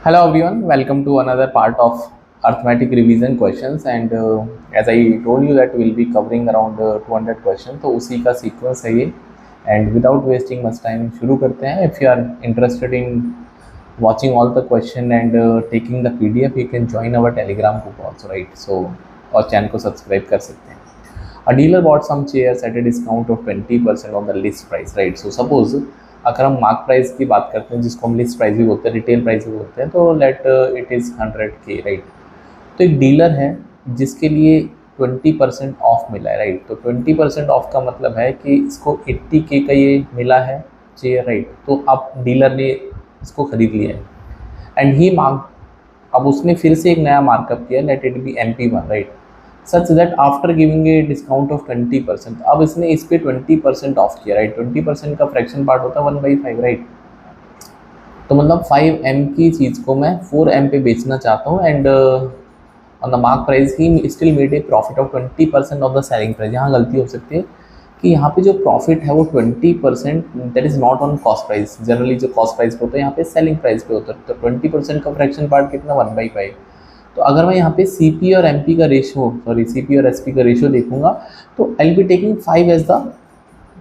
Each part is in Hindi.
Hello everyone, welcome to another part of arithmetic revision questions and as I told you that we'll be covering around 200 questions, तो उसी का sequence है ये and without wasting much time शुरू करते हैं. If you are interested in watching all the question and taking the PDF, you can join our Telegram group also, right? So और चैनल को सब्सक्राइब कर सकते हैं. A dealer bought some chairs at a discount of 20% on the list price, right? So suppose अगर हम मार्क प्राइस की बात करते हैं जिसको हम लिस्ट प्राइस भी बोलते हैं, रिटेल प्राइस भी बोलते हैं, तो let it is 100K, right. तो एक डीलर है जिसके लिए 20% ऑफ मिला है, राइट. तो 20% ऑफ का मतलब है कि इसको 80K का ये मिला है चेयर, राइट. तो अब डीलर ने इसको खरीद लिया है एंड ही अब उसने फिर से एक नया मार्कअप किया, let it be MP1, right. Such that after giving a discount of 20%, अब इसने इस पर 20% ऑफ किया, राइट. 20% का फ्रैक्शन पार्ट होता है 1/5, राइट. तो मतलब 5M की चीज़ को मैं 4M पे बेचना चाहता हूँ and on the mark price he still made a profit of 20% of the selling price. यहाँ गलती हो सकती है कि यहाँ पे जो प्रॉफिट है वो 20% that is not on cost price. Generally जो कॉस्ट प्राइस पे होता है यहाँ पे सेलिंग प्राइस पे होता है. तो 20% का फ्रैक्शन पार्ट कितना, 1/5. तो अगर मैं यहाँ पे CP और MP का CP और SP का रेशो देखूंगा तो I be taking 5 as the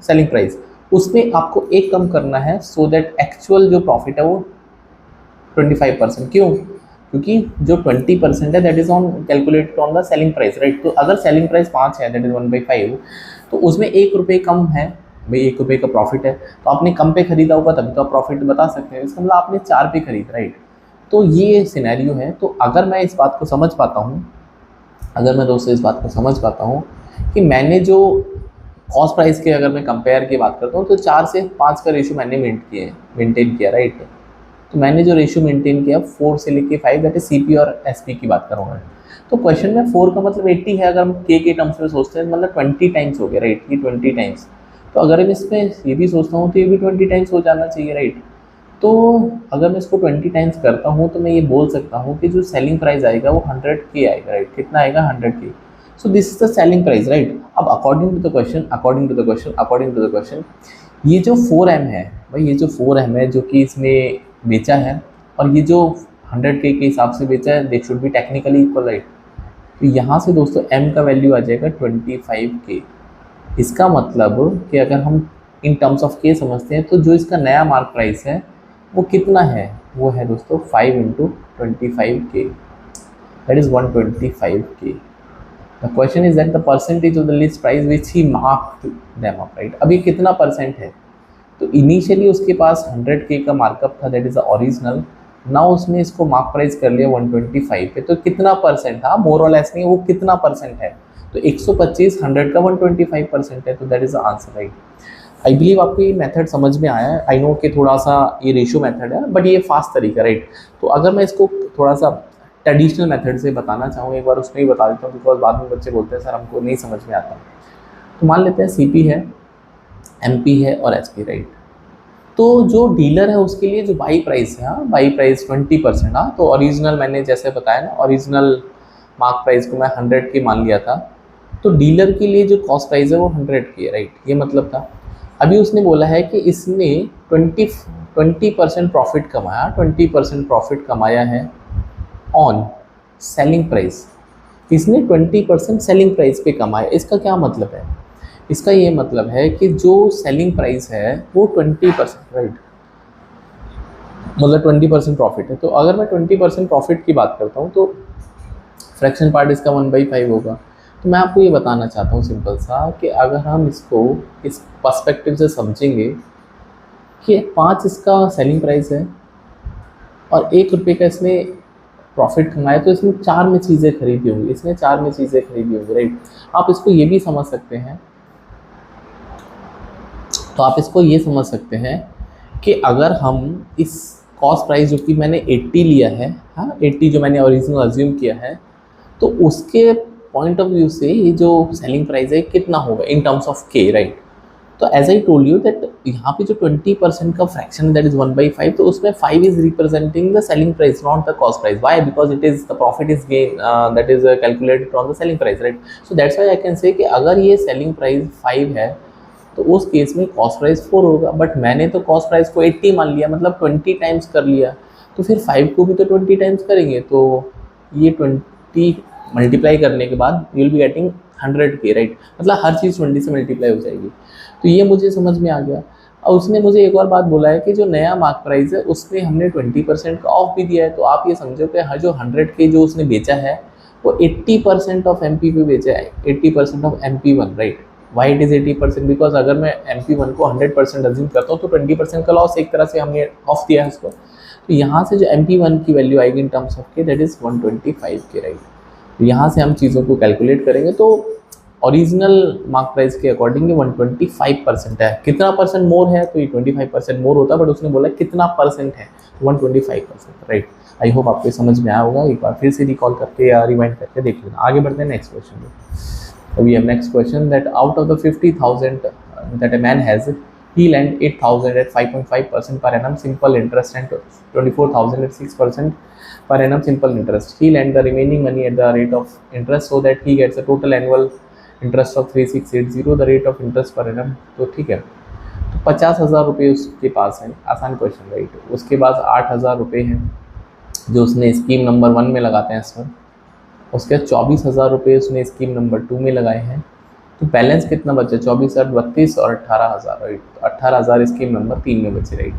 selling price. उसमें आपको एक कम करना है सो दैट एक्चुअल जो प्रॉफिट है वो 25%. क्यों? क्योंकि जो 20% है that is on calculated on the selling price, right. तो अगर सेलिंग प्राइस 5 है दैट इज 1/5, तो उसमें 1 रुपये कम है, भाई 1 रुपये का प्रॉफिट है. तो आपने कम पे खरीदा होगा तभी तो आप प्रॉफिट बता सकते हैं. इसका मतलब आपने 4 पे खरीद, राइट. तो ये सिनेरियो है. तो अगर मैं इस बात को समझ पाता हूँ, अगर मैं दोस्तों इस बात को समझ पाता हूँ कि मैंने जो कॉस्ट प्राइस के अगर मैं कंपेयर की बात करता हूँ तो 4 से 5 का रेशो मैंने मेंटेन किया, राइट. तो मैंने जो रेशो मेंटेन किया 4 से लेके 5, दैट इज CP और SP की बात करूँगा. तो क्वेश्चन में 4 का मतलब 80 है. अगर हम के टर्म्स में सोचते हैं मतलब 20 टाइम्स हो गया, राइट. ये 20 टाइम्स. तो अगर मैं इसमें ये भी सोचता हूँ तो ये भी 20 टाइम्स हो जाना चाहिए, राइट. तो अगर मैं इसको 20 टाइम्स करता हूँ तो मैं ये बोल सकता हूँ कि जो सेलिंग प्राइस आएगा वो 100K आएगा, राइट. कितना आएगा, 100K. So this is the selling price, right. अब अकॉर्डिंग टू द क्वेश्चन ये जो 4M है, भाई ये जो 4M है जो कि इसने बेचा है और ये जो 100K के हिसाब से बेचा है, they should be technically equal, right. तो यहाँ से दोस्तों M का वैल्यू आ जाएगा 25K. इसका मतलब कि अगर हम इन टर्म्स ऑफ K समझते हैं तो जो इसका नया मार्क प्राइस है वो कितना है, वो है दोस्तों 5 × 25K, that is 125K. The question is that the percentage of the list price which he marked them up, right. अब ये कितना परसेंट है? तो इनिशियली उसके पास 100K का मार्कअप था, that is the original. Now उसने इसको मार्क प्राइस कर लिया 125 पे. तो कितना परसेंट था, मोर और लेस नहीं, वो कितना परसेंट है? तो 125 100 का 125% है. तो that is the answer, right. I believe आपको ये मेथड समझ में आया है. आई नो कि थोड़ा सा ये रेशियो मेथड है बट ये फास्ट तरीका, राइट. तो अगर मैं इसको थोड़ा सा ट्रेडिशनल मेथड से बताना चाहूँ एक बार उसमें ही बता देता हूँ, बिकॉज बाद में बच्चे बोलते हैं सर हमको नहीं समझ में आता. तो मान लेते हैं CP है, MP है और SP, राइट. तो जो डीलर है उसके लिए जो बाई प्राइस है, बाई प्राइस 20%. तो ओरिजिनल मैंने जैसे बताया ना, ओरिजिनल मार्क प्राइस को मैं 100K मान लिया था. तो डीलर के लिए जो कॉस्ट प्राइस है वो 100K, राइट. ये मतलब था. अभी उसने बोला है कि इसने 20% प्रॉफिट कमाया, 20% प्रॉफिट कमाया है ऑन सेलिंग प्राइस. इसने 20% सेलिंग प्राइस पे कमाया. इसका क्या मतलब है? इसका ये मतलब है कि जो सेलिंग प्राइस है वो 20%, राइट. मतलब 20% प्रॉफिट है. तो अगर मैं 20% प्रॉफिट की बात करता हूँ तो फ्रैक्शन पार्ट इसका 1/5 होगा. तो मैं आपको ये बताना चाहता हूँ सिंपल सा कि अगर हम इसको इस पर्सपेक्टिव से समझेंगे कि 5 इसका सेलिंग प्राइस है और 1 रुपये का इसने प्रॉफिट कमाया, तो इसने 4 में चीज़ें खरीदी होंगी, राइट. आप इसको ये भी समझ सकते हैं, तो आप इसको ये समझ सकते हैं कि अगर हम इस कॉस्ट प्राइस जो कि मैंने 80 लिया है, 80 जो मैंने ओरिजिनल अज्यूम किया है, तो उसके पॉइंट ऑफ व्यू से ये जो सेलिंग प्राइस है कितना होगा in terms of K, right. तो as I told you that यहाँ पे जो 20% का फ्रैक्शन दैट इज 1/5, तो उसमें 5 is representing the selling price, not the cost price. Why? Because it is the profit is gain that is calculated on the selling price, right. So that's why I can say कि अगर ये सेलिंग प्राइस 5 है तो उस केस में कॉस्ट प्राइस 4 होगा. बट मैंने तो कॉस्ट प्राइस को 80 मान लिया, मतलब 20 टाइम्स कर लिया. तो फिर 5 को भी तो 20 टाइम्स करेंगे, तो ये 20 मल्टीप्लाई करने के बाद you will be getting 100K, right. मतलब हर चीज़ 20 से मल्टीप्लाई हो जाएगी। तो ये मुझे समझ में आ गया। और उसने मुझे एक और बात बोला है कि जो नया मार्क प्राइस है उसमें हमने 20% का ऑफ भी दिया है। तो आप ये समझो कि हर जो 100K जो उसने बेचा है वो 80% ऑफ MP पे बेचा है, 80% of MP1, right. Why it is 80%? Because अगर मैं MP1 को 100% अज्यूम करता हूँ तो 20% का लॉस एक तरह से हमने ऑफ दिया है उसको। तो यहाँ से जो MP1 की वैल्यू आएगी इन टर्म्स ऑफ के, दैट इज़ 125K, राइट। तो यहाँ से हम चीज़ों को कैलकुलेट करेंगे तो ओरिजिनल मार्क प्राइस के अकॉर्डिंग 125% है। कितना परसेंट मोर है? तो ये 25% मोर होता है, बट उसने बोला कितना परसेंट है, 125%, राइट। आई होप आपको समझ में आया होगा। एक बार फिर से रिकॉल करके या रिवाइंड करके देख लेना। आगे बढ़ते हैं नेक्स्ट क्वेश्चन में। We have next question that out of the 50,000 that a man has, he lent 8,000 at 5.5% per annum simple interest and 24,000 at 6% per annum simple interest. He lent the remaining money at the rate of interest so that he gets a total annual interest of 3680, the rate of interest per annum. तो ठीक है, तो 50,000 रुपये उसके पास है, आसान क्वेश्चन, राइट। उसके पास 8,000 रुपये हैं जो उसने स्कीम नंबर 1 में लगाते हैं इस पर। उसके 24,000 रुपये उसने स्कीम नंबर 2 में लगाए हैं। तो बैलेंस कितना बचा? 24, 32 और 18,000, राइट। तो 18,000 स्कीम नंबर 3 में बचे, राइट।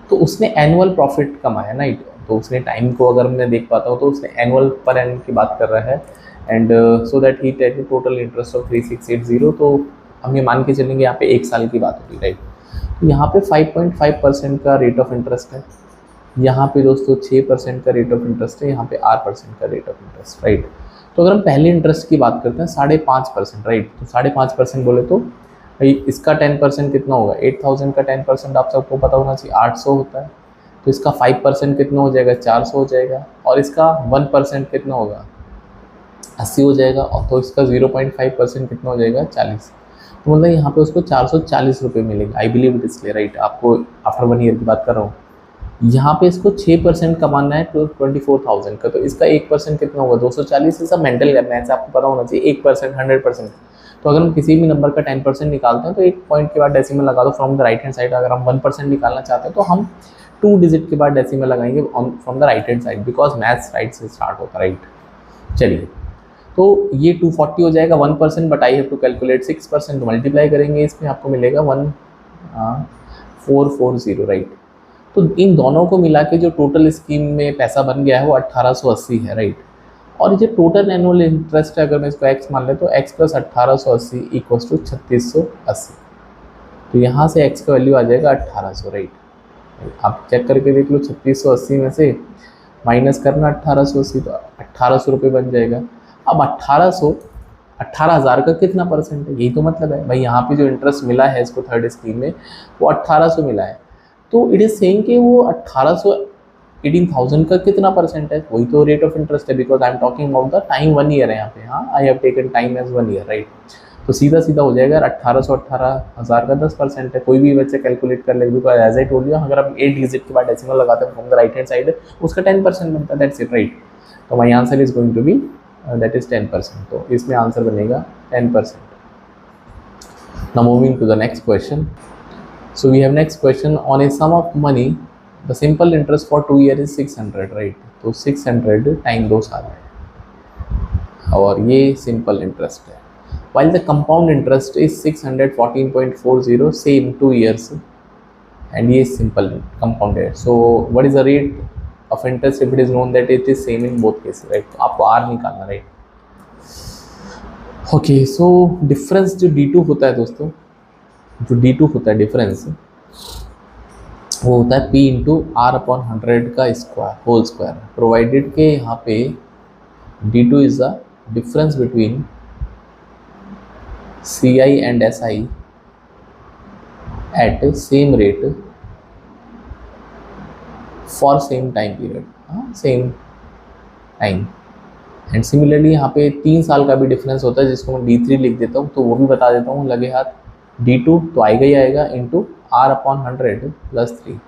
तो उसने एनुअल प्रॉफिट कमाया, राइट। तो उसने टाइम को अगर मैं देख पाता हूँ तो उसने एनुअल पर एनम की बात कर रहा है, and so that he take total interest of 3680। तो हम ये मान के चलेंगे यहाँ पे 1 साल की बात होगी, राइट। तो यहाँ पे 5.5% का रेट ऑफ इंटरेस्ट है, यहाँ पे दोस्तों 6% का रेट ऑफ इंटरेस्ट है, यहाँ पे 8% का रेट ऑफ इंटरेस्ट, राइट। तो अगर हम पहले इंटरेस्ट की बात करते हैं 5.5%, राइट। तो 5.5% बोले तो भाई इसका 10% कितना होगा? 8,000 का 10% आप सबको पता होना चाहिए 800 होता है। तो इसका 5% कितना हो जाएगा? 400 हो जाएगा। और इसका 1% कितना होगा? 80 हो जाएगा। और तो इसका 0.5% कितना हो जाएगा? 40। तो मतलब यहाँ पे उसको 440 रुपये मिलेंगे। आई बिलीव इट इसलिए, राइट। आपको आफ्टर 1 ईयर की बात कर रहा हूँ। यहाँ पे इसको 6% कमाना है तो 24,000 का, तो इसका 1% कितना होगा? 240। सब मेंटल करना है, आपको पता होना चाहिए। 1%, 100%। तो अगर हम किसी भी नंबर का 10% निकालते हैं तो एक पॉइंट के बाद डेसिमल लगा दो from the right hand side. अगर हम 1% निकालना चाहते हैं तो हम 2 डिजिट के बाद डेसिमल लगाएंगे from the right hand side, because maths right से स्टार्ट होता है, राइट। चलिए, तो ये 240 हो जाएगा 1%, but I have to calculate 6%। Multiply करेंगे इसमें आपको मिलेगा 1440, राइट। तो इन दोनों को मिला के जो टोटल स्कीम में पैसा बन गया है वो 1880 है, राइट। और ये टोटल एनुअल इंटरेस्ट है, अगर मैं इसको x मान ले तो x + 1880 = 3680। तो यहाँ से x का वैल्यू आ जाएगा 1800, राइट। आप चेक करके देख लो, 3680 में से माइनस करना 1880 तो 1800 रुपये बन जाएगा। अब 18,000 का कितना परसेंट है? यही तो मतलब है भाई। यहाँ पे जो इंटरेस्ट मिला है इसको थर्ड स्कीम में वो 1800 मिला है। तो इट इज़ सेइंग कि वो 18,000 का कितना परसेंट है? वही तो रेट ऑफ इंटरेस्ट है, because I am talking about the time 1 year है यहाँ पे। हाँ, I have taken time as 1 year, right. तो सीधा सीधा हो जाएगा 18,000 का 10% है। कोई भी बच्चे कैलकुलेट कर लेगा, because as I told you, अगर आप 8 डिजिट के बाद डेसिमल लगाते हैं from the right hand side, उसका 10% बनता है, दैट्स इट, राइट। तो my answer is going to be that is 10%। तो इसमें आंसर बनेगा 10%। Now moving to the next question. So we have next question. On a sum of money, the simple interest for 2 years is 600, right? तो 600 टाइम 2 साल है और ये सिंपल इंटरेस्ट है। While the compound interest is 614.40 same 2 years, and ये सिंपल compound है। So what is the rate of interest if it is known that it is same in both cases, right? तो आपको R निकालना, right? Okay, so difference जो D2 होता है दोस्तों, जो D2 होता है डिफरेंस, वो होता है P × R/100 का स्क्वायर होल स्क्वायर, प्रोवाइडेड के यहाँ पे D2 is the difference between CI and SI at same rate for same time period, same time. And similarly यहाँ पे 3 साल का भी डिफरेंस होता है जिसको मैं D3 लिख देता हूँ, तो वो भी बता देता हूँ लगे हाथ। D2 तो आएगा ही आएगा into R/100 + 3,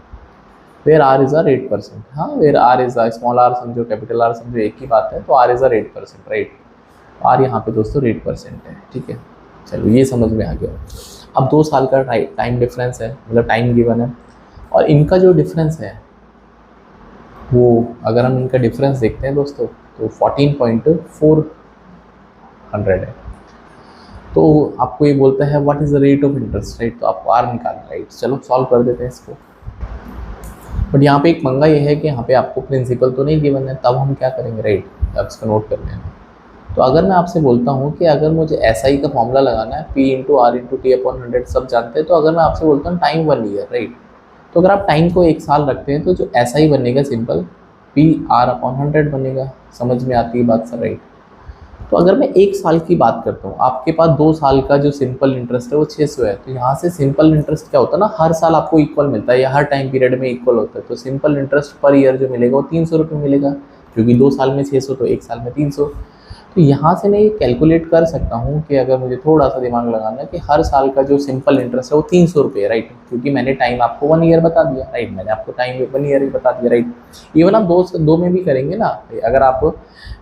where R is a rate percent. हाँ, where R is a small r समझो, कैपिटल R समझो, एक ही बात है। तो R is a rate percent, right. R यहाँ पे दोस्तों रेट परसेंट है, ठीक है। चलो ये समझ में आ गया। अब 2 साल का टाइम डिफरेंस है, मतलब टाइम गिवन है, और इनका जो डिफरेंस है वो अगर हम इनका डिफरेंस देखते हैं दोस्तों तो 14.400 है। तो आपको ये बोलता है what is the rate of interest rate, तो आपको आर निकालना, राइट। चलो सॉल्व कर देते हैं इसको। बट यहाँ पे एक पंगा ये है कि यहाँ पे आपको प्रिंसिपल तो नहीं गिवन है, तब हम क्या करेंगे, राइट, अब इसको नोट कर लेना। तो अगर मैं आपसे बोलता हूँ कि अगर मुझे एस आई का फॉर्मूला लगाना है, P into R into T upon 100 सब जानते हैं, तो अगर मैं आपसे बोलता हूँ टाइम 1 ईयर, राइट, तो अगर आप टाइम को 1 साल रखते हैं तो जो एस आई बनेगा सिंपल पी आर अपॉन 100 बनेगा। समझ में आती है बात सर, राइट। तो अगर मैं 1 साल की बात करता हूँ, आपके पास 2 साल का जो सिंपल इंटरेस्ट है वो 600 है, तो यहाँ से सिंपल इंटरेस्ट क्या होता है ना, हर साल आपको इक्वल मिलता है या हर टाइम पीरियड में इक्वल होता है। तो सिंपल इंटरेस्ट पर ईयर जो मिलेगा वो 300 रुपये मिलेगा, क्योंकि 2 साल में 600 तो 1 साल में 300। तो यहाँ से मैं ये कैलकुलेट कर सकता हूँ कि अगर मुझे थोड़ा सा दिमाग लगाना है कि हर साल का जो सिंपल इंटरेस्ट है वो 300 रुपये है, राइट, क्योंकि मैंने टाइम आपको 1 ईयर बता दिया, राइट, मैंने आपको टाइम 1 ईयर ही बता दिया, राइट। इवन आप दो में भी करेंगे ना, अगर आप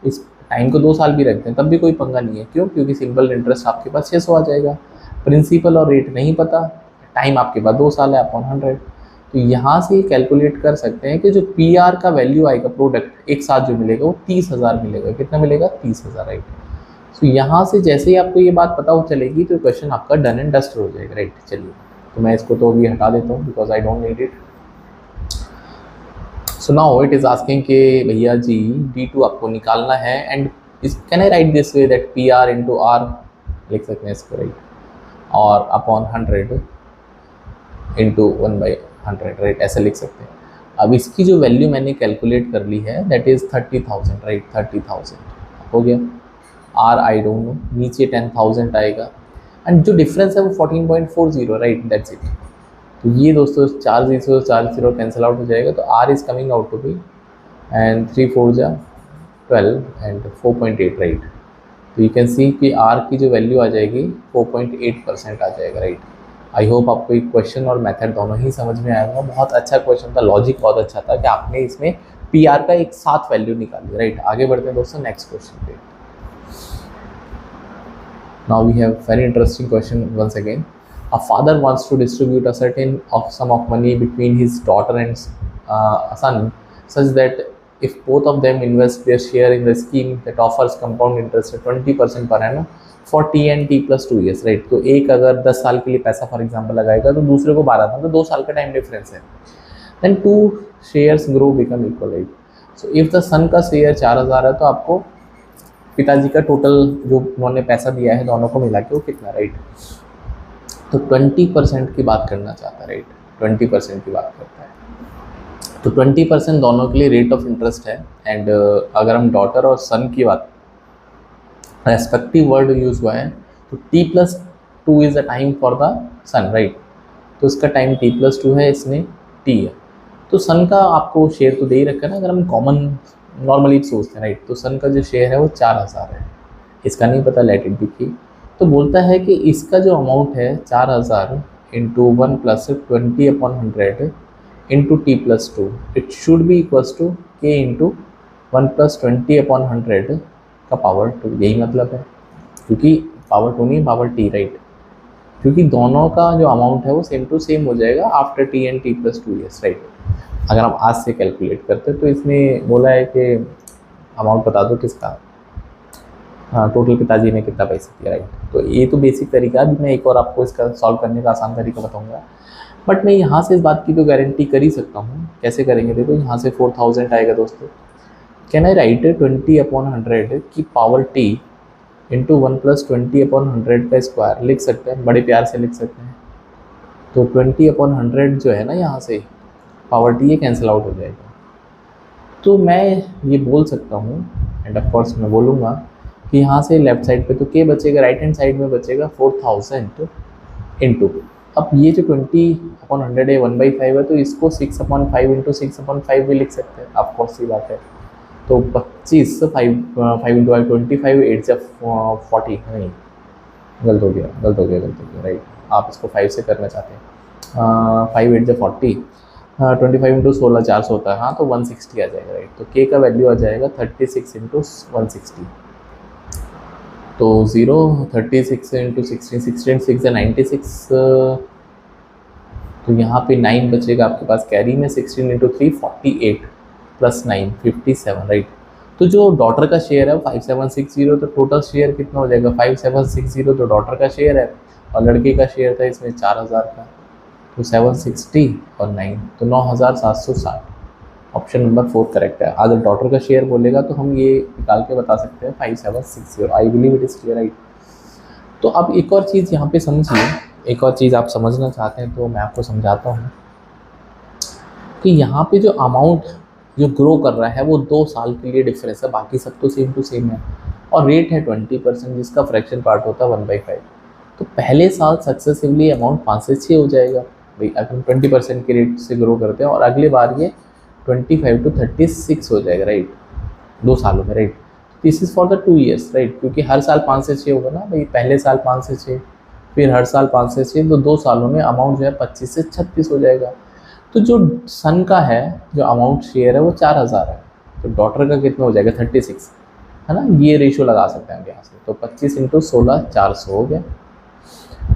इस टाइम को 2 साल भी रखते हैं तब भी कोई पंगा नहीं है। क्यों? क्योंकि सिंपल इंटरेस्ट आपके पास 600 आ जाएगा, प्रिंसिपल और रेट नहीं पता, टाइम आपके पास 2 साल है अपॉन 100। तो यहाँ से कैलकुलेट कर सकते हैं कि जो पी आर का वैल्यू आएगा प्रोडक्ट एक साथ जो मिलेगा वो 30,000 मिलेगा। कितना मिलेगा? 30,000, राइट। तो यहाँ से जैसे ही आपको ये बात पता हो चलेगी तो क्वेश्चन आपका डन एंड डस्ट हो जाएगा, राइट। चलिए, तो मैं इसको तो अभी हटा देता हूँ because I don't need it. So now it is asking कि भैया जी D2 आपको निकालना है and can I write this way that P R into R लिख सकते हैं इसको, राइट, और अपॉन 100 इंटू 1/100, राइट, ऐसे लिख सकते हैं। अब इसकी जो वैल्यू मैंने कैलकुलेट कर ली है दैट इज़ 30,000, राइट, 30,000 हो गया। आर आई डोंट नो, नीचे 10,000 आएगा एंड जो डिफरेंस है वो 14.40, राइट, दैट्स इट। तो ये दोस्तों 4 0 कैंसिल आउट हो जाएगा, तो R is coming out to be and 3 4 जा 12 एंड 4.8, राइट। तो यू कैन सी कि आर की जो वैल्यू आ जाएगी 4.8% आ जाएगा, राइट। आई होप आपको एक क्वेश्चन और मेथड दोनों ही समझ में आएगा। बहुत अच्छा क्वेश्चन था, लॉजिक बहुत अच्छा था कि आपने इसमें पी आर का एक साथ वैल्यू निकाली, राइट। आगे बढ़ते हैं दोस्तों नेक्स्ट क्वेश्चन पे। Now we have very interesting question once again. A father wants to distribute a certain sum of money between his daughter and son, such that if both of them invest their share in the scheme that offers compound interest at 20% per annum for T and T plus 2 years, right। तो एक अगर 10 साल के लिए पैसा फॉर एग्जांपल लगाएगा तो दूसरे को 12 साल, तो 2 साल का टाइम डिफरेंस है। then 2 shares grow become equal, right। so if the son का शेयर 4,000 है तो आपको पिताजी का टोटल जो उन्होंने पैसा दिया है दोनों को मिला के वो कितना, राइट। तो 20% की बात करना चाहता है, राइट, 20% की बात करता है। तो 20% दोनों के लिए रेट ऑफ इंटरेस्ट है एंड अगर हम डॉटर और सन की बात, रेस्पेक्टिव वर्ड यूज़ हुआ है, तो T+2 is the time for the son, right. तो इसका टाइम T+2 है, इसमें T है। तो सन का आपको शेयर तो दे ही रखा है ना, अगर हम कॉमन नॉर्मली सोचते हैं, राइट। तो सन का जो शेयर है वो 4,000 है, इसका नहीं पता, लेट इट बी की। तो बोलता है कि इसका जो अमाउंट है 4,000 into 1 plus 20/100 into T+2, it should be equals to K into 1 plus 20/100 का पावर 2। यही मतलब है, क्योंकि पावर 2 नहीं, पावर T, राइट, क्योंकि दोनों का जो अमाउंट है वो सेम टू सेम हो जाएगा after T and T+2 years, right. अगर हम आज से कैलकुलेट करते तो इसमें बोला है कि अमाउंट बता दो किसका, हाँ, टोटल पिताजी ने कितना पैसा दिया, राइट। तो ये तो बेसिक तरीका है, मैं एक और आपको इसका सॉल्व करने का आसान तरीका बताऊंगा। बट मैं यहाँ से इस बात की तो गारंटी कर ही सकता हूँ। कैसे करेंगे? देखो, यहाँ से 4,000 आएगा दोस्तों। कैन आई राइट 20/100 की पावर T इंटू 1 प्लस 20/100 का स्क्वायर लिख सकते हैं, बड़े प्यार से लिख सकते हैं। तो 20/100 जो है ना, यहाँ से पावर T ये कैंसिल आउट हो जाएगा। तो मैं ये बोल सकता हूँ एंड ऑफकोर्स मैं बोलूँगा कि यहाँ से लेफ्ट साइड पे तो K बचेगा, राइट हैंड साइड में बचेगा 4,000 इंटू, अब ये जो 20/100 है 1/5 है, तो इसको 6/5 इंटू 6/5 भी लिख सकते हैं, ऑफकोर्स सी बात है। तो 25 5 इंटू 25 8 से 40, नहीं, गलत हो गया, राइट। आप इसको 5 से करना चाहते हैं, 5 8 से 40, 25 इंटू 16 400 होता है, हाँ, तो 160 आ जाएगा, राइट। तो K का वैल्यू आ जाएगा 36 इंटू 160, तो 0 36 इंटू 16 16 6 है 96, तो यहाँ पे 9 बचेगा आपके पास कैरी में, 16 इंटू 3 48, प्लस 9 57 राइट। तो जो डॉटर का शेयर है 5760, तो टोटल शेयर कितना हो जाएगा 5760, तो डॉटर का शेयर है और लड़के का शेयर था इसमें 4000 का, तो 760 और 9 तो 9760। ऑप्शन नंबर 4 करेक्ट है। अगर डॉटर का शेयर बोलेगा तो हम ये निकाल के बता सकते हैं 5760। आई believe it is clear right. तो अब एक और चीज़ यहाँ पे समझिए, एक और चीज़ आप समझना चाहते हैं तो मैं आपको समझाता हूँ कि यहाँ पे जो अमाउंट जो ग्रो कर रहा है वो 2 साल के लिए डिफरेंस है, बाकी सब तो सेम टू सेम है, और रेट है 20% जिसका फ्रैक्शन पार्ट होता है 1/5। तो पहले साल सक्सेसिवली अमाउंट 5 से 6 हो जाएगा भाई, अगर हम 20% के रेट से ग्रो करते हैं, और अगले बार ये 25 to 36 हो जाएगा राइट, 2 सालों में right. This is for the 2 years right, क्योंकि हर साल 5 से 6 होगा ना भाई, पहले साल 5 से 6 फिर हर साल 5 से 6, तो 2 सालों में अमाउंट जो है 25 से 36 हो जाएगा। तो जो सन का है जो अमाउंट शेयर है वो 4000 है, तो डॉटर का कितना हो जाएगा 36 है ना, ये रेशियो लगा सकते हैं यहाँ से। तो 25 × 16 400 हो गया।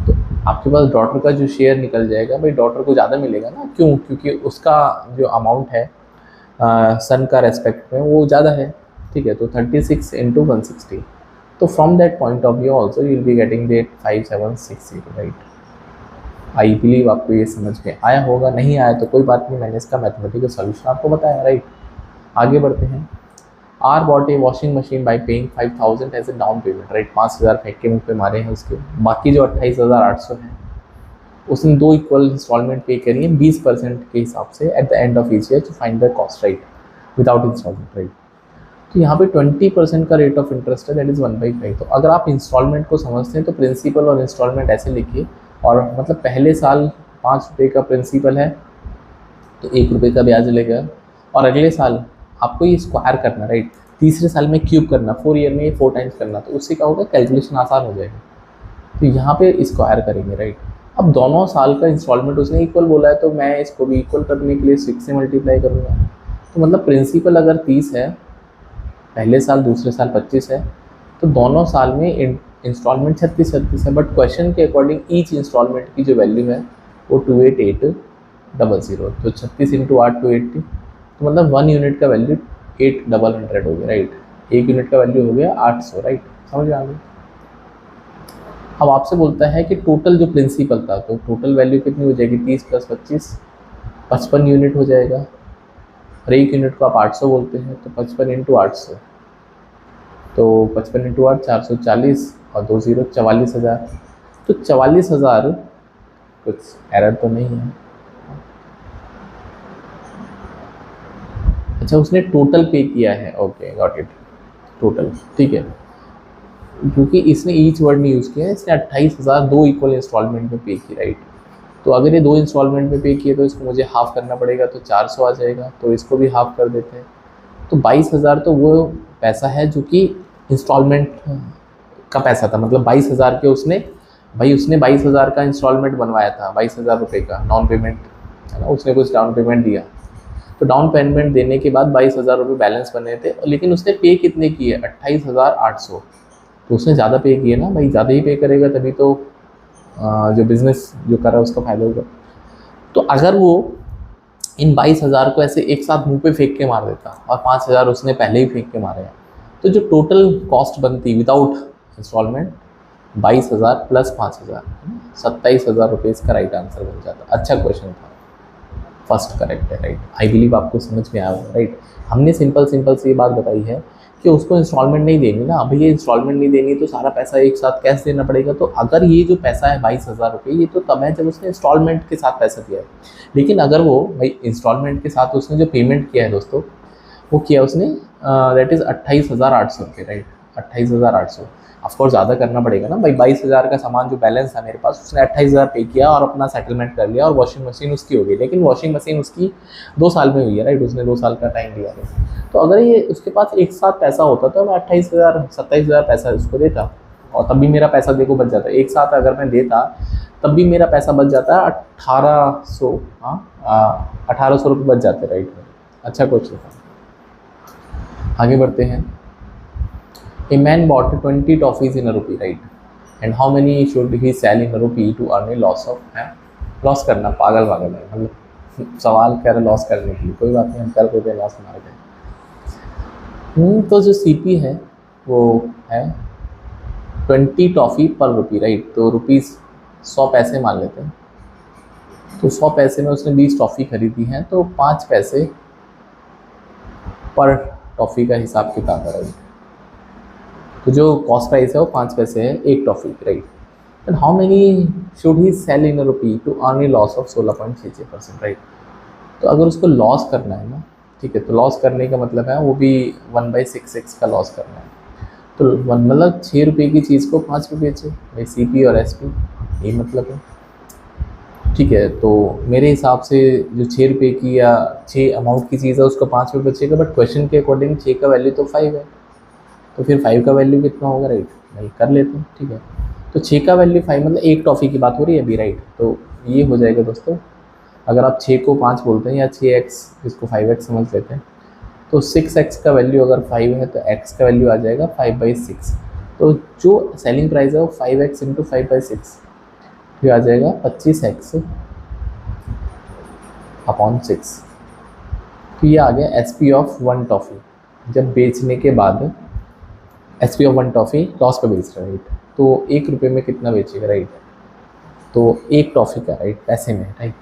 तो आपके पास डॉटर का जो शेयर निकल जाएगा भाई, डॉटर को ज़्यादा मिलेगा ना, क्यों, क्योंकि उसका जो अमाउंट है सन का रेस्पेक्ट में वो ज़्यादा है, ठीक है। तो 36 × 160, तो from that point of view also you will be getting that 5760 right. I believe आपको ये समझ में आया होगा, नहीं आया तो कोई बात नहीं, मैंने इसका मैथमेटिकल सॉल्यूशन आपको बताया राइट। आगे बढ़ते हैं। R bought a washing machine by paying 5000 as a down payment right, 5000 फेंक के मुँह पे मारे हैं उसके, बाकी जो 28800 है उसने 2 इक्वल इंस्टॉलमेंट पे करी है 20% के हिसाब से at the end of each year to find the cost right without installment right. तो यहाँ पे 20% का रेट ऑफ इंटरेस्ट है, दैट इज़ 1/5। तो अगर आप इंस्टॉलमेंट को समझते हैं तो प्रिंसिपल और इंस्टॉलमेंट ऐसे लिखिए, और मतलब पहले साल 5 रुपये का प्रिंसिपल है तो 1 रुपये का ब्याज लेगा, और अगले साल आपको ये स्क्वायर करना राइट, तीसरे साल में क्यूब करना, 4 ईयर में 4 टाइम्स करना, तो उससे क्या होगा कैलकुलेशन आसान हो जाएगा। तो यहाँ पे स्क्वायर करेंगे राइट। अब दोनों साल का इंस्टॉलमेंट उसने इक्वल बोला है, तो मैं इसको भी इक्वल करने के लिए 6 से मल्टीप्लाई करूँगा। तो मतलब प्रिंसिपल अगर 30 है पहले साल, दूसरे साल 25 है, तो दोनों साल में इंस्टॉलमेंट 36 है, बट क्वेश्चन के अकॉर्डिंग ईच इंस्टॉलमेंट की जो वैल्यू है वो 28800, तो 36 × 8 280, तो मतलब 1 यूनिट का वैल्यू 800 हो गया राइट, 1 यूनिट का वैल्यू हो गया 800 राइट, समझ आ गई। अब आपसे बोलता है कि टोटल जो प्रिंसिपल था, तो टोटल वैल्यू कितनी हो जाएगी 30 + 25 55 यूनिट हो जाएगा, और 1 यूनिट को आप 800 बोलते हैं, तो 55 × 800, तो 55 × 8 440 और 2 0 44,000। तो 44,000, कुछ एरर तो नहीं है, अच्छा उसने टोटल पे किया है, ओके गॉट इट, टोटल ठीक है, क्योंकि इसने ईच वर्ड नहीं यूज़ किया है, इसने 28,000 2 इक्वल इंस्टॉलमेंट में पे की राइट। तो अगर ये 2 इंस्टॉलमेंट में पे किए तो इसको मुझे हाफ़ करना पड़ेगा, तो 400 आ जाएगा, तो इसको भी हाफ़ कर देते हैं। तो 22,000 तो वो पैसा है जो कि इंस्टॉलमेंट का पैसा था, मतलब 22,000 के उसने 22,000 का इंस्टॉलमेंट बनवाया था, 22,000 रुपये का डाउन पेमेंट है ना, उसने कुछ डाउन पेमेंट दिया, तो डाउन पेमेंट देने के बाद 22,000 रुपये बैलेंस बने थे, लेकिन उसने पे कितने किए 28,800, तो उसने ज़्यादा पे किए ना भाई, ज़्यादा ही पे करेगा तभी तो जो बिज़नेस जो कर रहा है उसका फ़ायदा होगा। तो अगर वो इन 22,000 को ऐसे एक साथ मुंह पे फेंक के मार देता और 5,000 उसने पहले ही फेंक के मारे हैं, तो जो टोटल कॉस्ट बनती विदाउट इंस्टॉलमेंट 22,000 + 5,000 27,000 रुपये इसका राइट आंसर बन जाता। अच्छा क्वेश्चन था, फर्स्ट करेक्ट है राइट। आई बिलीव आपको समझ में आया होगा राइट। हमने सिंपल से ये बात बताई है कि उसको इंस्टॉलमेंट नहीं देनी ना, अभी ये इंस्टॉलमेंट नहीं देनी तो सारा पैसा एक साथ कैश देना पड़ेगा। तो अगर ये जो पैसा है 22,000 रुपये, ये तो तब है जब उसने इंस्टॉलमेंट के साथ पैसा दिया है। लेकिन अगर वो भाई इंस्टॉलमेंट के साथ उसने जो पेमेंट किया है दोस्तों, वो किया उसने दैट इज़ 28,800 रुपये राइट, 28,800। ऑफकोर्स ज़्यादा करना पड़ेगा ना भाई, 22,000 का सामान जो बैलेंस था मेरे पास, उसने 28,000 पे किया और अपना सेटलमेंट कर लिया, और वॉशिंग मशीन उसकी हो गई। लेकिन वॉशिंग मशीन उसकी 2 साल में हुई है राइट, उसने 2 साल का टाइम लिया है। तो अगर ये उसके पास एक साथ पैसा होता तो मैं 28,000 27,000 पैसा उसको देता, और तब भी मेरा पैसा देखो बच जाता। एक साथ अगर मैं देता तब भी मेरा पैसा बच जाता है 1800, 1800 रुपये बच जाते राइट। अच्छा क्वेश्चन था, आगे बढ़ते हैं। A man bought 20 toffees in a rupee, right? And how many should he sell in a rupee to earn a loss of? Loss करना पागल है, मतलब सवाल कर लॉस करने के लिए, कोई बात नहीं, हम कर देते लॉस मार गए। तो जो सीपी है वो है 20 टॉफ़ी पर रुपी, राइट। तो रुपीज़ 100 पैसे मान लेते हैं, तो 100 पैसे में उसने 20 टॉफ़ी खरीदी हैं, तो 5 पैसे पर टॉफ़ी का हिसाब किताब है, राइट। तो जो कॉस्ट प्राइस है वो 5 पैसे है एक toffee, right. And how many should he sell in a rupee to earn a loss of 16.66%, right. तो अगर उसको लॉस करना है ना, ठीक है, तो लॉस करने का मतलब है वो भी 1/6x का लॉस करना है। तो मतलब 6 रुपये की चीज़ को 5 रुपये से, भाई CP और SP यही मतलब है, ठीक है। तो मेरे हिसाब से जो 6 रुपये की या 6 अमाउंट की चीज़ है उसको 5 रुपये बचेगा, बट क्वेश्चन के अकॉर्डिंग 6 का वैल्यू तो 5 है, तो फिर 5 का वैल्यू कितना होगा, राइट। भाई कर लेते हैं, ठीक है। तो 6 का वैल्यू 5 मतलब एक टॉफ़ी की बात हो रही है अभी, राइट। तो ये हो जाएगा दोस्तों, अगर आप 6 को 5 बोलते हैं या 6x इसको 5x समझ लेते हैं, तो 6x का वैल्यू अगर 5 है तो x का वैल्यू आ जाएगा 5/6। तो जो सेलिंग प्राइस है वो 5x इंटू 5/6 फिर आ जाएगा 25x अपॉन 6। तो ये आ गया SP ऑफ 1 टॉफ़ी। जब बेचने के बाद SP ऑफ 1 टॉफ़ी लॉस पे बेच रहा है, राइट। तो 1 रुपये में कितना बेचेगा, राइट। तो एक टॉफ़ी का, राइट, पैसे में, राइट,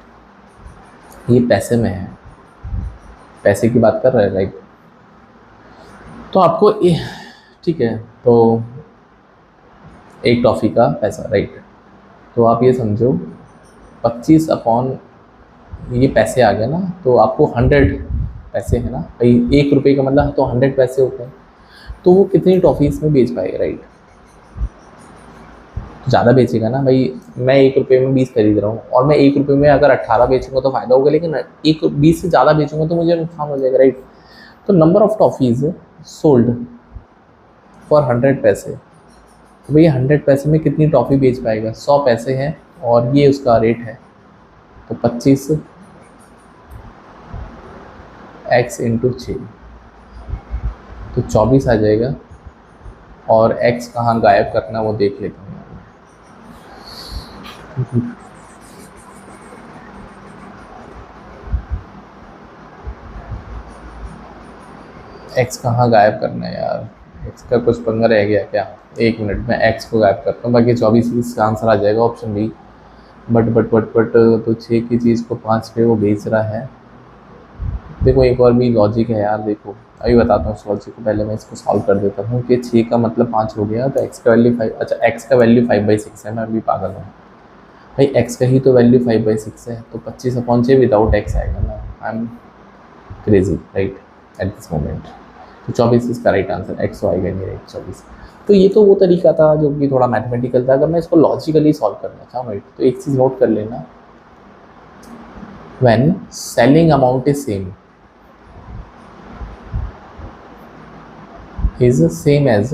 ये पैसे में है, पैसे की बात कर रहे हैं, राइट। तो आपको ठीक है, तो एक टॉफ़ी का पैसा, राइट। तो आप ये समझो 25 अपॉन ये पैसे आ गए ना, तो आपको 100 पैसे है ना भाई, 1 रुपये का मतलब तो 100 पैसे होते हैं, तो वो कितनी टॉफ़ी इसमें बेच पाएगा, राइट। ज़्यादा बेचेगा ना भाई, मैं 1 रुपये में 20 खरीद रहा हूँ और मैं 1 रुपये में अगर 18 बेचूंगा तो फ़ायदा होगा, लेकिन 20 से ज़्यादा बेचूंगा तो मुझे नुकसान हो जाएगा, राइट। तो number of toffees sold for 100 पैसे, तो भैया 100 पैसे में कितनी टॉफ़ी बेच पाएगा, 100 पैसे हैं और ये उसका रेट है, तो 25x इंटू 6, तो 24 आ जाएगा। और x कहाँ गायब करना वो देख लेते हैं, x कहाँ गायब करना है यार, x का कुछ पंगा रह गया क्या। 1 मिनट में x को गायब करता हूँ, बाकी 24 इसका आंसर आ जाएगा ऑप्शन बी। बट तो 6 की चीज़ को 5 पे वो बेच रहा है। देखो एक और भी लॉजिक है यार, देखो अभी बताता हूँ उस लॉजिक को, पहले मैं इसको सॉल्व कर देता हूँ कि 6 का मतलब 5 हो गया, तो x का वैल्यू 5, अच्छा x का वैल्यू 5/6 है, मैं अभी पागल हूँ भाई, x का ही तो वैल्यू 5/6 है, तो 25/6 विदाउट x आएगा ना, I am crazy, right, at this moment. तो 24 इसका राइट आंसर, x तो आएगा नहीं, राइट, 24। तो ये तो वो तरीका था जो कि थोड़ा मैथमेटिकल था। अगर मैं इसको लॉजिकली सॉल्व करना चाहूँ, राइट, तो एक चीज़ नोट कर लेना, when selling amount is same is same as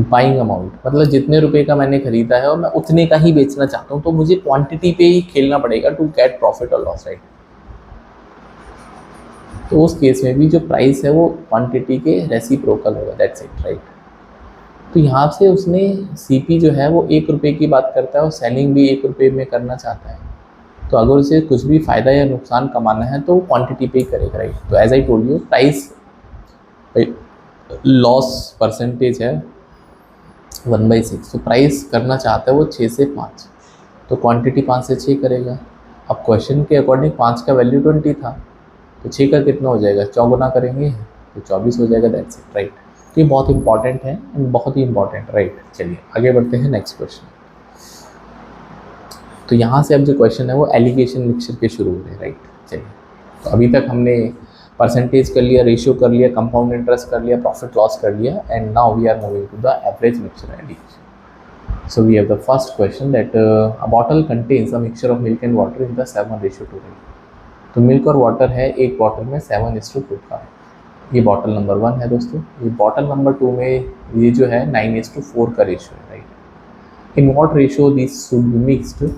buying amount, मतलब जितने रुपए का मैंने खरीदा है और मैं उतने का ही बेचना चाहता हूँ, तो मुझे क्वांटिटी पे ही खेलना पड़ेगा टू गेट प्रॉफिट और लॉस, राइट। तो उस केस में भी जो प्राइस है वो क्वांटिटी के रेसिप्रोकल होगा, दैट्स इट, राइट। तो यहाँ से उसने CP जो है वो 1 रुपये की बात करता है और सेलिंग भी 1 रुपये में करना चाहता है, तो अगर उसे कुछ भी फ़ायदा या नुकसान कमाना है तो वो क्वांटिटी पे ही करेगा, राइट। तो as I told you, price loss percentage है 1/6, तो प्राइस करना चाहता है वो 6 से 5, तो क्वांटिटी 5 से 6 करेगा। अब क्वेश्चन के अकॉर्डिंग 5 का वैल्यू 20 था, तो 6 का कितना हो जाएगा, 4 गुना करेंगे तो 24 हो जाएगा, दैट्स इट, राइट। तो ये बहुत इंपॉर्टेंट है, बहुत ही इंपॉर्टेंट, राइट। चलिए आगे बढ़ते हैं नेक्स्ट क्वेश्चन। तो यहाँ से अब जो क्वेश्चन है वो एलिगेशन मिक्सचर के शुरू हो रहे हैं, राइट। चलिए, तो अभी तक हमने परसेंटेज कर लिया, रेशियो कर लिया, कंपाउंड इंटरेस्ट कर लिया, प्रॉफिट लॉस कर लिया, and now we are moving to the average mixture alligation. So we have the first question that a bottle contains a mixture of milk and water in the 7:2, right. तो मिल्क और वाटर है एक बॉटल में 7:2 का, ये बॉटल नंबर 1 है दोस्तों। ये बॉटल नंबर 2 में ये जो है 9:4 का रेशियो है, right. In what ratio this should be mixed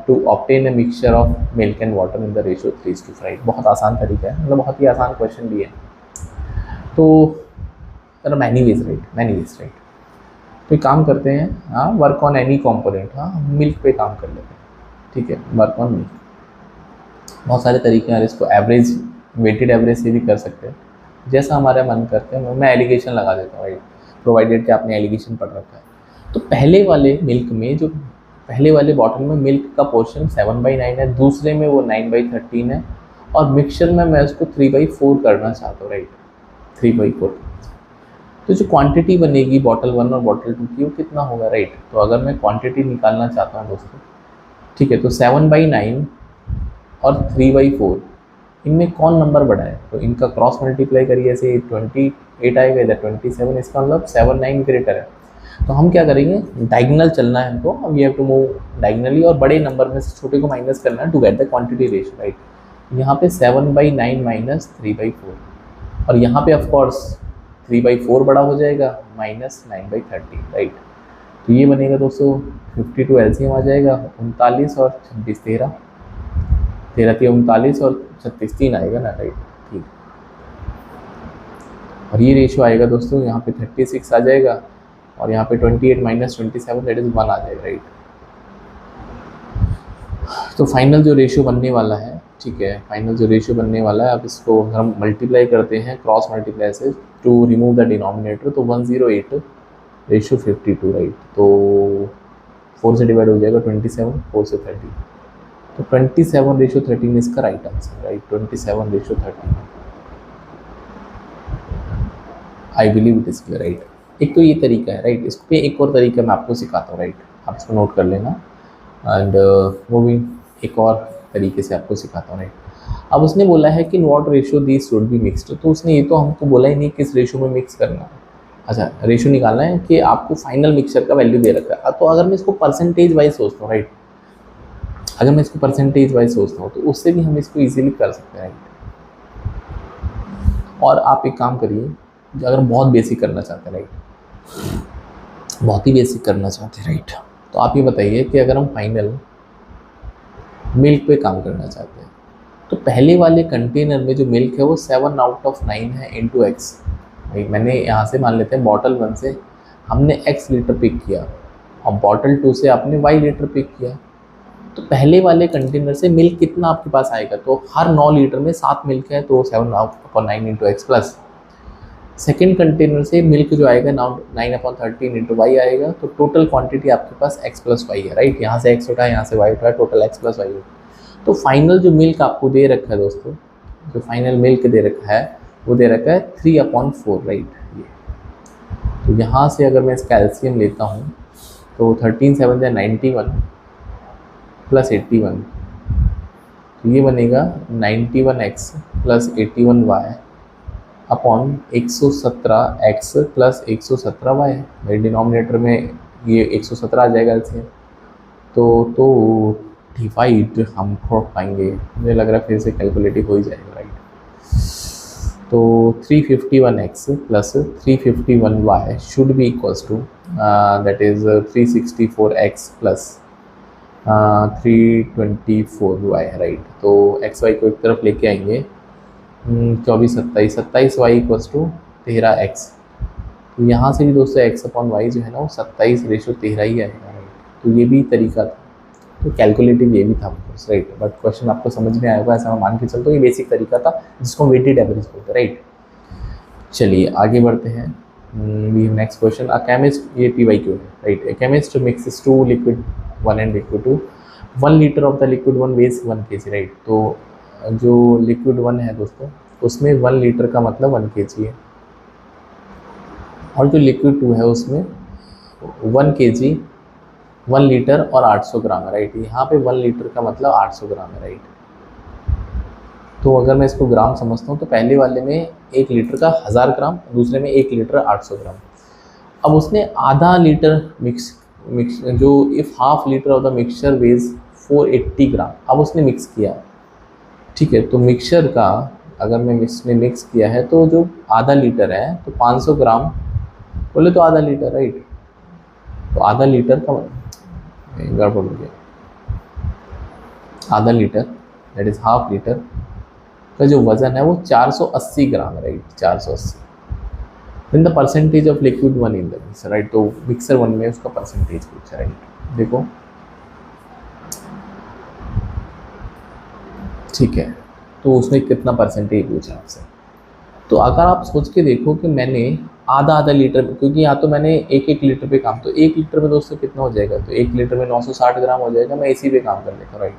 to obtain a mixture of milk and water in the ratio 3:5। बहुत आसान तरीका है, मतलब बहुत ही आसान क्वेश्चन भी है। तो मैनी वेज, राइट। तो एक काम करते हैं, हाँ, वर्क ऑन एनी कॉम्पोनेंट, हाँ, मिल्क पे काम कर लेते हैं। ठीक है, वर्क ऑन मिल्क। बहुत सारे तरीके हैं, इसको एवरेज, वेटेड एवरेज से भी कर सकते हैं, जैसा हमारा मन करते हैं। मैं एलिगेशन लगा देता हूँ, राइट, प्रोवाइडेड कि आपने एलिगेशन पढ़ रखा है। तो पहले वाले मिल्क में, जो पहले वाले बॉटल में मिल्क का पोर्शन 7/9 है, दूसरे में वो 9/13 है, और मिक्सचर में मैं उसको 3/4 करना चाहता हूँ, राइट, 3/4। तो जो क्वांटिटी बनेगी बॉटल 1 और बॉटल 2 की, वो कितना होगा, राइट। तो अगर मैं क्वांटिटी निकालना चाहता हूँ दोस्तों, ठीक है, तो 7/9 और 3/4, इनमें कौन नंबर बड़ा है, तो इनका क्रॉस मल्टीप्लाई करिए, ऐसे 28 आएगा, इधर 27, इसका मतलब 7/9 ग्रेटर है। तो हम क्या करेंगे, डायगोनल चलना है हमको, अब we have to move diagonally, और बड़े नंबर में से छोटे को माइनस करना है to get the quantity ratio, right. यहाँ पे 7/9 माइनस 3/4, और यहाँ पे ऑफकोर्स 3/4 बड़ा हो जाएगा, माइनस 9/13, राइट। तो ये बनेगा दोस्तों 52 एलसीएम आ जाएगा, 39 और 26 13, 39 और 36 3 आएगा ना, राइट, ठीक। और ये रेशियो आएगा दोस्तों, यहाँ पे 36 आ जाएगा, और यहाँ पे 28 माइनस 27 दैट इज 1 आ जाएगा, राइट। तो फाइनल जो रेशियो बनने वाला है, ठीक है, फाइनल जो रेशियो बनने वाला है, अब इसको हम मल्टीप्लाई करते हैं क्रॉस मल्टीप्लाई से टू रिमूव द डिनोमिनेटर, तो 108 रेशियो 52, राइट। तो 4 से डिवाइड हो जाएगा 27, 4 से 30, तो 27/13 इसका right answer, right, 27/13। I believe it is clear, right. एक तो ये तरीका है, राइट। इस पे एक और तरीका मैं आपको सिखाता हूँ, राइट, आप इसको नोट कर लेना, एंड मूविंग एक और तरीके से आपको सिखाता हूँ, राइट। अब उसने बोला है कि what ratio these should be mixed, तो उसने ये तो हमको बोला ही नहीं किस रेशियो में मिक्स करना है। अच्छा, रेशियो निकालना है कि आपको फाइनल मिक्सचर का वैल्यू दे रखा है। तो अगर मैं इसको परसेंटेज वाइज सोचता हूँ, राइट, अगर मैं इसको परसेंटेज वाइज सोचता हूँ, तो उससे भी हम इसको इजीली कर सकते हैं, राइट। और आप एक काम करिए, अगर बहुत बेसिक करना चाहते हैं, राइट, बहुत ही बेसिक करना चाहते हैं, राइट, तो आप ये बताइए कि अगर हम फाइनल मिल्क पे काम करना चाहते हैं, तो पहले वाले कंटेनर में जो मिल्क है वो 7/9 है इंटू एक्स। भाई मैंने यहाँ से मान लेते हैं बॉटल 1 से हमने x लीटर पिक किया, और बॉटल 2 से आपने y लीटर पिक किया, तो पहले वाले कंटेनर से मिल्क कितना आपके पास आएगा, तो हर 9 लीटर में 7 मिल्क है, तो 7/9 into x plus second container से मिल्क जो आएगा 9/13 इंटू वाई आएगा, तो टोटल क्वांटिटी आपके पास x प्लस वाई है, राइट। यहाँ से x उठाया, यहाँ से y उठाया, टोटल x प्लस वाई है। तो फाइनल जो मिल्क आपको दे रखा है दोस्तों, जो फाइनल मिल्क दे रखा है वो दे रखा है 3/4, राइट। ये तो यहाँ से अगर मैं इसका एलसीएम लेता हूँ, तो 13 7 91 प्लस 81, तो ये बनेगा 91x plus 81y upon 117x plus 117y। मेरे डिनोमिनेटर में ये 117 आ जाएगा एलसीएम, तो डिवाइड हम खोल पाएंगे, मुझे लग रहा है फिर से कैलकुलेटिव हो ही जाएगा, राइट। तो 351x plus 351y should be equals to that is 364x plus 324y, right. तो एक्स वाई को एक तरफ लेके आएंगे, 24 27 वाई इक्वल्स टू 13x। तो यहाँ से भी दोस्तों x अपॉन वाई जो है ना वो 27/13 ही आएगा, राइट। तो ये भी तरीका था, तो कैलकुलेटिव ये भी था ऑफकोर्स, राइट। बट क्वेश्चन आपको समझ में आएगा ऐसा मैं मान के चलता हूँ, ये बेसिक तरीका था जिसको वेटेड एवरेज बोलते हैं, राइट। चलिए आगे बढ़ते हैं। We next question, a chemist, ये PYQ है, right. A chemist mixes 2 liquid 1 and liquid 2, 1 litre of the liquid 1 weighs 1 kg, right. तो जो लिक्विड 1 है दोस्तों उसमें 1 लीटर का मतलब 1 kg है, और जो लिक्विड 2 है उसमें 1 kg 1 लीटर और 800 ग्राम है, राइट। यहाँ पे 1 लीटर का मतलब 800 ग्राम है, राइट। तो अगर मैं इसको ग्राम समझता हूँ, तो पहले वाले में 1 लीटर का 1000 ग्राम, दूसरे में 1 लीटर 800 ग्राम। अब उसने आधा लीटर मिक्स जो if half litre of the mixture weighs 480 gram, अब उसने मिक्स किया, ठीक है। तो मिक्सचर का अगर मैं इसमें मिक्स किया है, तो जो आधा लीटर है तो 500 ग्राम बोले तो आधा लीटर, राइट। तो आधा लीटर का गड़बड़ हो गया, आधा litre that is half litre का जो वजन है वो 480 ग्राम है, right, 480। In the percentage of liquid 1 in the mixer, right. तो मिक्सर 1 में उसका परसेंटेज पूछा, राइट। देखो ठीक है, तो उसमें कितना परसेंटेज पूछा आपसे। तो अगर आप सोच के देखो कि मैंने आधा आधा लीटर, क्योंकि यहाँ तो मैंने एक एक लीटर पे काम, तो एक लीटर में दोस्तों कितना हो जाएगा, तो एक लीटर में 960 ग्राम हो जाएगा, मैं इसी पे काम कर लेता हूँ, राइट।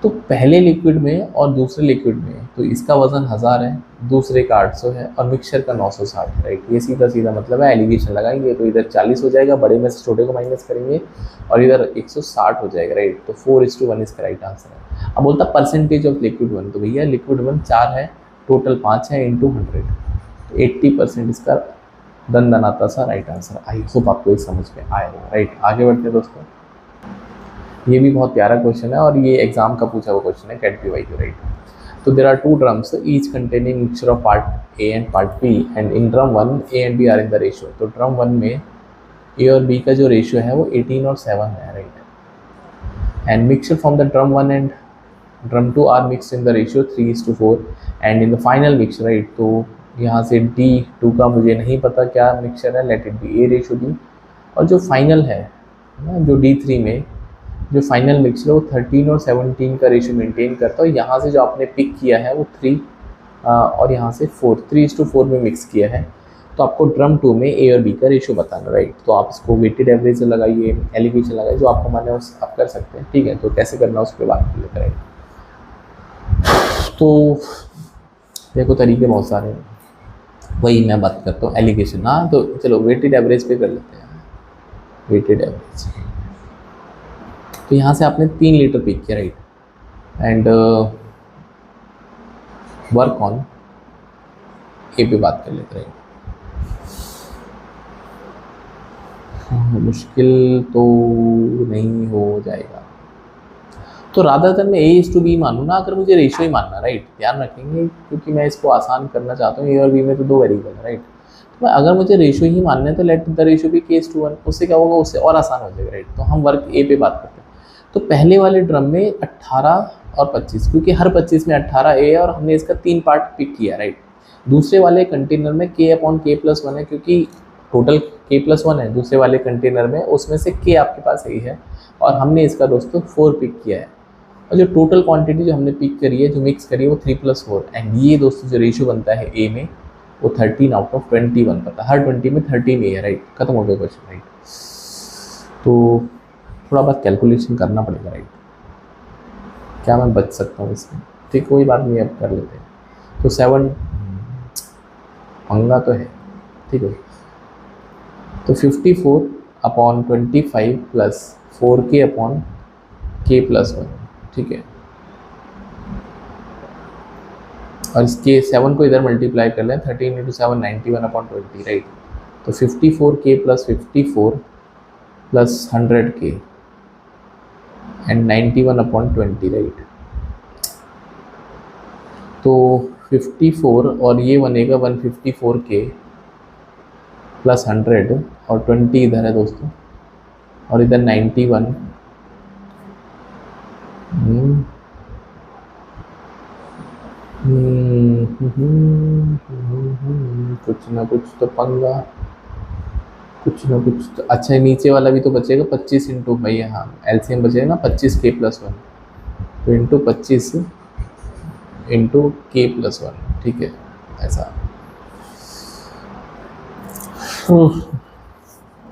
तो पहले लिक्विड में और दूसरे लिक्विड में तो इसका वजन 1000 है, दूसरे का 800 है और मिक्सचर का 960 है, राइट। ये सीधा सीधा मतलब है, एलिगेशन लगाएंगे तो इधर 40 हो जाएगा, बड़े में से छोटे को माइनस करेंगे और इधर 160 हो जाएगा, राइट। तो 4:1 इसका राइट आंसर है। अब बोलता परसेंटेज ऑफ लिक्विड 1, तो भैया लिक्विड 1 4 है, टोटल 5 है, इंटू 100, तो 80% इसका दन दनाता सा राइट आंसर। आई होप आपको एक समझ में आएगा, राइट। आगे बढ़ते हैं दोस्तों, ये भी बहुत प्यारा क्वेश्चन है और ये एग्जाम का पूछा हुआ क्वेश्चन है, कैट वाई, राइट। तो there are 2 drums each containing mixture of part A and part B and in drum 1 A and B are in the ratio. तो ड्रम 1 में ए और बी का जो रेशियो है वो 18 और 7 है, right. And mixture from the drum 1 and drum 2 are mixed in the ratio 3:4 and in the final mixture, right. तो यहाँ से D2 का मुझे नहीं पता क्या मिक्सचर है, let it be A ratio D. और जो फाइनल है ना, जो D3 में जो फाइनल मिक्सचर है वो 13 और 17 का रेशियो मेंटेन करता है। यहाँ से जो आपने पिक किया है वो 3 और यहाँ से 4, 3:4 में मिक्स किया है। तो आपको ड्रम 2 में ए और बी का रेशियो बताना, राइट। तो आप इसको वेटेड एवरेज लगाइए, एलिगेशन लगाइए, जो आपको माने उस आप कर सकते हैं, ठीक है। तो कैसे करना उस पर बात कर लेते, राइट। तो देखो तरीके बहुत सारे हैं, वही मैं बात करता हूँ एलिगेशन। हाँ तो चलो वेटेड एवरेज पे कर लेते हैं, वेटेड एवरेज। तो यहाँ से आपने 3 लीटर पिक किया, राइट, एंड वर्क ऑन ए पे बात कर लेते, राइट। मुश्किल तो नहीं हो जाएगा, तो रादर देन मैं A:B मानूँ ना, अगर मुझे रेशियो ही मानना, राइट। ध्यान रखेंगे क्योंकि मैं इसको आसान करना चाहता हूँ, ए और बी में तो 2 वेरिएबल है, राइट। तो अगर मुझे रेशियो ही मानना है तो लेट द रेशियो भी K:1, उससे क्या होगा, उससे और आसान हो जाएगा, राइट। तो हम वर्क ए पे बात करते हैं। तो पहले वाले ड्रम में 18 और 25, क्योंकि हर 25 में 18 ए है और हमने इसका 3 पार्ट पिक किया, राइट। दूसरे वाले कंटेनर में K/K+1 है, क्योंकि टोटल K+1 है दूसरे वाले कंटेनर में, उसमें से K आपके पास यही है और हमने इसका दोस्तों 4 पिक किया है। और जो टोटल क्वांटिटी जो हमने पिक करी है, जो मिक्स करी है, वो 3+4, एंड ये दोस्तों जो रेशियो बनता है ए में वो 13/21 पता, हर 20 में 13 ए है, राइट। खत्म हो गया क्वेश्चन, राइट। तो थोड़ा बहुत कैलकुलेशन करना पड़ेगा, राइट। क्या मैं बच सकता हूँ इसमें, ठीक, कोई बात नहीं, अब कर लेते हैं। तो 7 पंगा तो है, ठीक है। तो 54/25 प्लस 4K/K+1, ठीक है। और इसके 7 को इधर मल्टीप्लाई कर लें, 13 × 7 91/20, राइट। तो 54K + 54 + 100K एंड 91/20, राइट। तो 54 और ये बनेगा 154K + 100 और 20 इधर है दोस्तों, और इधर 91, कुछ ना कुछ तो पंगा, कुछ ना कुछ तो। अच्छा नीचे वाला भी तो बचेगा 25 इंटू, भाई हाँ एलसीएम बचेगा ना 25K+1, तो इंटू 25 इंटू K+1, ठीक है, ऐसा।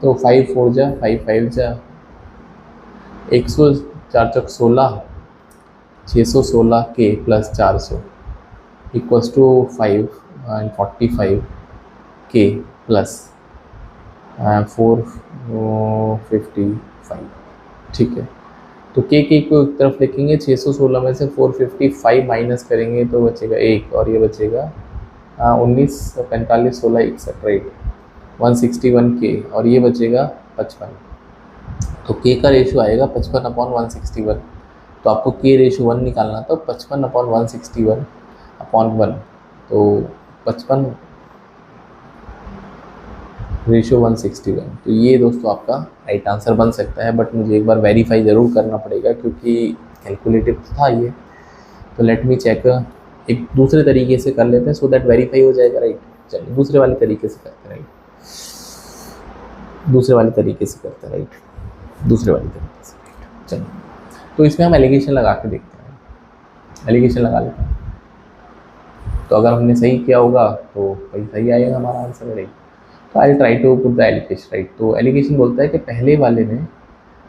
तो 5 4 जा 5 5 जा 100, 4 चौक 16, 616K + 400 इक्वल्स टू 545K + 455, ठीक है। तो K को एक तरफ लिखेंगे, 616 में से 455 माइनस करेंगे तो बचेगा 1, और ये बचेगा 19, 45, 16, 61, राइट, 161K, और ये बचेगा 55। तो K का रेशियो आएगा 55/161, तो आपको K रेशियो 1 निकालना, तो 55/161/1, तो 55 रेशियो 161। तो ये दोस्तों आपका राइट आंसर बन सकता है, बट मुझे एक बार वेरीफाई ज़रूर करना पड़ेगा क्योंकि कैलकुलेटिव था ये। तो लेट मी चेक, एक दूसरे तरीके से कर लेते हैं सो दैट वेरीफाई हो जाएगा, राइट। चलिए दूसरे वाले तरीके से करते हैं, राइट, दूसरे वाले तरीके से करते हैं, राइट, दूसरे वाले तरीके से, राइट। चलिए तो इसमें हम एलिगेशन लगा के देखते हैं, एलिगेशन लगा लेते हैं। तो अगर हमने सही किया होगा तो भाई सही आएगा हमारा आंसर, राइट। तो I try to put the alligation, right. तो एलिगेशन बोलता है कि पहले वाले ने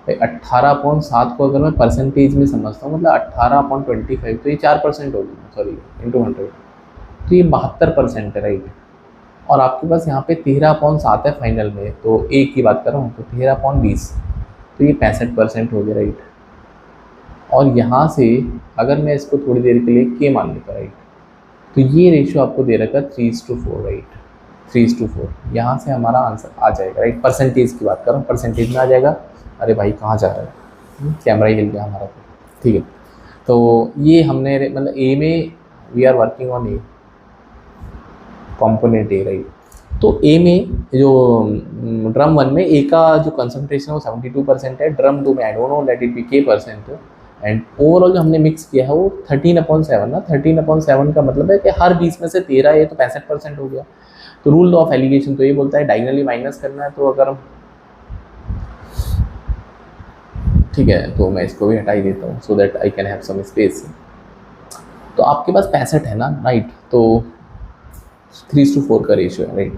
18/7 को अगर मैं परसेंटेज में समझता हूँ, मतलब 18/25, तो ये 4% होगी, सॉरी इंटू 100, तो ये 72% है, राइट। और आपके पास यहाँ पे 13/7 है फाइनल में, तो ए की बात कर रहा हूँ, तो 13/20, तो ये 65% हो गया, राइट। और यहाँ से अगर मैं इसको थोड़ी देर के लिए के मान लेता, राइट, तो ये रेशियो आपको दे रखा है 3:4, राइट, 3:4। यहाँ से हमारा आंसर आ जाएगा, राइट। परसेंटेज की बात कर रहा हूँ, परसेंटेज में आ जाएगा। अरे भाई कहाँ जा रहा है, कैमरा ही हिल गया हमारा, तो ठीक है। तो ये हमने मतलब ए में we are working on a component A, right. तो ए में जो ड्रम 1 में ए का जो कंसंट्रेशन है वो 72% है, ड्रम 2 में I don't know let it be K%, and overall जो हमने मिक्स किया है वो 13/7 ना। 13/7 का मतलब है कि हर 20 में से 13 है, तो 65% हो गया। तो रूल ऑफ एलिगेशन तो ये बोलता है डायगनली माइनस करना है, तो अगर ठीक है, तो मैं इसको भी हटा ही देता हूँ so that I can have some space. तो आपके पास 65 है ना, राइट, तो 3:4 का रेशियो है, राइट।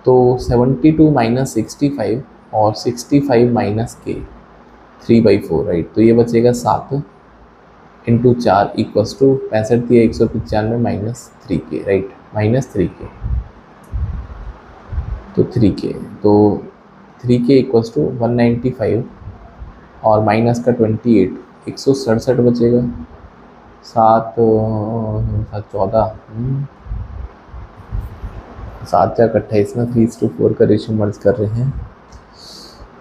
तो 72 - 65 और 65 - K 3/4, राइट। तो ये बचेगा 7 × 4 = 65 दिया 195 - 3K, राइट, -3K, तो 3K, तो 3K = 195 और माइनस का 28, 167 बचेगा। 7 7 14 7 4 28 में 3:4 का रेशियो मर्ज कर रहे हैं,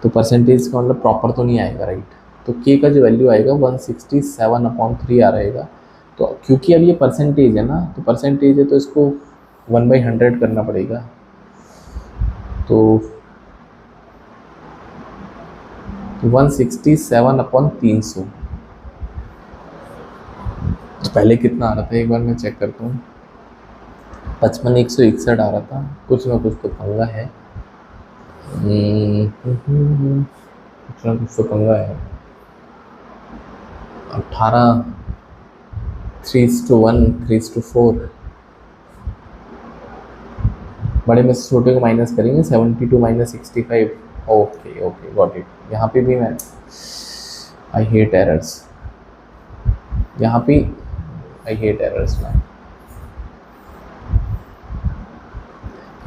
तो परसेंटेज का मतलब प्रॉपर तो नहीं आएगा, राइट। तो के का जो वैल्यू आएगा 167/3 आ रहेगा। तो क्योंकि अब ये परसेंटेज है ना, तो परसेंटेज है तो इसको 1/100 करना पड़ेगा। तो 167/300, तो पहले कितना आ रहा था एक बार मैं चेक करता हूँ। 55,161 आ रहा था, कुछ ना कुछ तो पंगा है, कुछ ना कुछ तो पंगा है। 18 3:1 3:4, बड़े में से छोटे को माइनस करेंगे। 72 - 65, ओके ओके गॉट इट। यहाँ पे भी मैं आई हेट एरर्स, यहाँ पे आई हेट एरर्स मैम।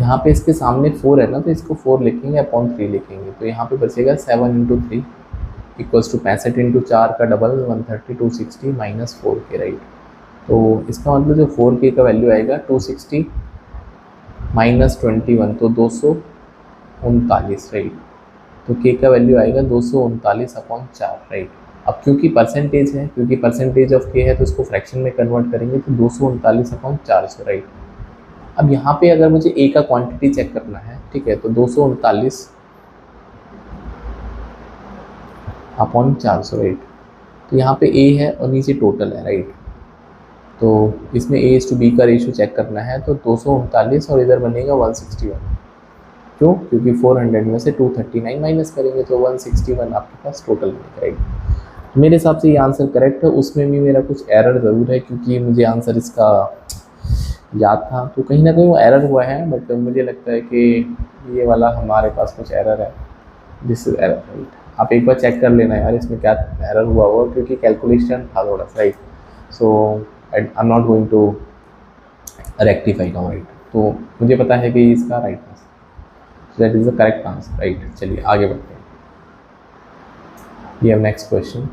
यहाँ पे इसके सामने 4 है ना, तो इसको 4 लिखेंगे अपॉन 3 लिखेंगे, तो यहाँ पे बचेगा 7 × 3 = 65 × 4 का डबल 130 260 - 4K, राइट। तो इसका मतलब जो 4K का वैल्यू आएगा 260 - 21, तो 239, राइट। तो K का वैल्यू आएगा 239/4, राइट। अब क्योंकि परसेंटेज है, क्योंकि परसेंटेज ऑफ K है, तो इसको फ्रैक्शन में कन्वर्ट करेंगे, तो 239/400, राइट। अब यहाँ पे अगर मुझे A का क्वांटिटी चेक करना है, ठीक है, तो 239/400, राइट। तो यहाँ पे A है और नीचे टोटल है, राइट। तो इसमें A/B का रेशियो चेक करना है, तो 239 और इधर बनेगा 161। क्यों? क्योंकि 400 में से 239 माइनस करेंगे, तो 161 आपके पास टोटल बनेगा, राइट। मेरे हिसाब से ये आंसर करेक्ट है। उसमें भी मेरा कुछ एरर ज़रूर है, क्योंकि मुझे आंसर इसका याद था, तो कहीं ना कहीं वो एरर हुआ है, बट मुझे लगता है कि ये वाला हमारे पास कुछ एरर है, दिस इज एरर, राइट। आप एक बार चेक कर लेना यार इसमें क्या एरर हुआ होगा, क्योंकि कैलकुलेशन था थोड़ा सा, right. So I am not going to rectify now, right. तो मुझे पता है कि इसका right answer, that is the correct answer, right. चलिए आगे बढ़ते हैं। ये next question,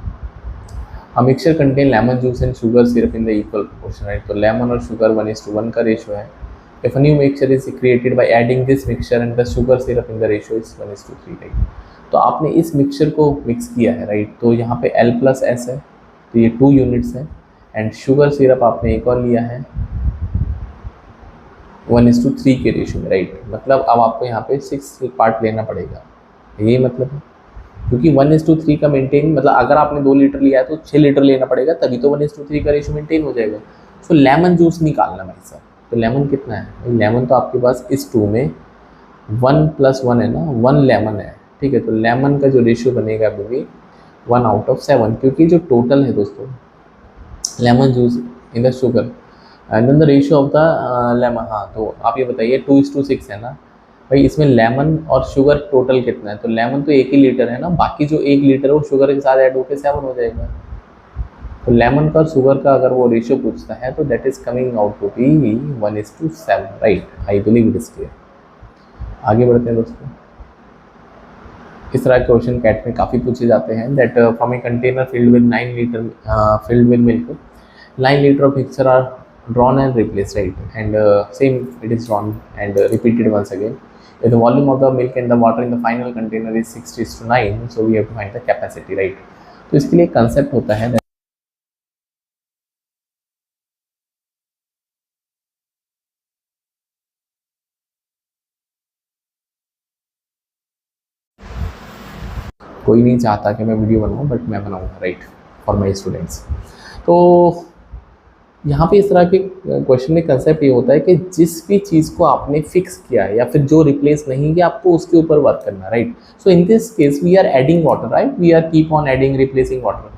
A mixture contain lemon juice and sugar syrup in the equal proportion, right? तो लेमन और शुगर 1:1 का रेशियो है। If a new mixture is created by adding this mixture and the sugar syrup in the ratio is 1:3, right? तो आपने इस मिक्सचर को मिक्स किया है, राइट। तो यहाँ पे L+S है, तो ये 2 यूनिट्स है, एंड शुगर सिरप आपने एक और लिया है 1:3 के रेशियो में, राइट। मतलब अब आपको यहाँ पे 6 पार्ट लेना पड़ेगा, यही मतलब है। क्योंकि 1:3 का मेंटेन, मतलब अगर आपने 2 लीटर लिया है तो 6 लीटर लेना पड़ेगा, तभी तो 1:3 का रेशियो मेंटेन हो जाएगा। तो लेमन जूस निकालना भाई साहब, तो लेमन कितना है? लेमन तो आपके पास इस 2 में 1+1 है ना, 1 लेमन है, ठीक है। तो लेमन का जो रेशियो बनेगा वो भी 1/7, क्योंकि जो टोटल है दोस्तों lemon juice in the sugar and then the ratio of the lemon. हाँ, तो आप ये बताइए 2:6 है ना भाई, इसमें लेमन और शुगर टोटल कितना है? तो लेमन तो 1 ही लीटर है ना, बाकी जो 1 लीटर है वो शुगर के साथ ऐड होकर 7 हो जाएगा। तो लेमन का शुगर का अगर वो रेशियो पूछता है तो that is coming out to be 1:7, right. I believe it is clear. आगे बढ़ते हैं दोस्तों। इस तरह के क्वेश्चन कैट में काफ़ी पूछे जाते हैं that from a container filled with 9 litre filled with milk 9 litre of mixture are drawn and replaced, right? And same it is drawn and repeated once again. If the volume of the milk and the water in the final container is 6:9, so we have to find the capacity, right? तो इसके लिए कंसेप्ट होता है कोई नहीं चाहता कि मैं वीडियो बनाऊं, बट मैं बनाऊंगा, राइट, फॉर माय स्टूडेंट्स। तो यहाँ पे इस तरह के क्वेश्चन में कंसेप्ट ये होता है कि जिस भी चीज़ को आपने फिक्स किया है या फिर जो रिप्लेस नहीं किया, आपको उसके ऊपर वर्क करना, right. So in this case we are adding water, right, we are keep on adding replacing water.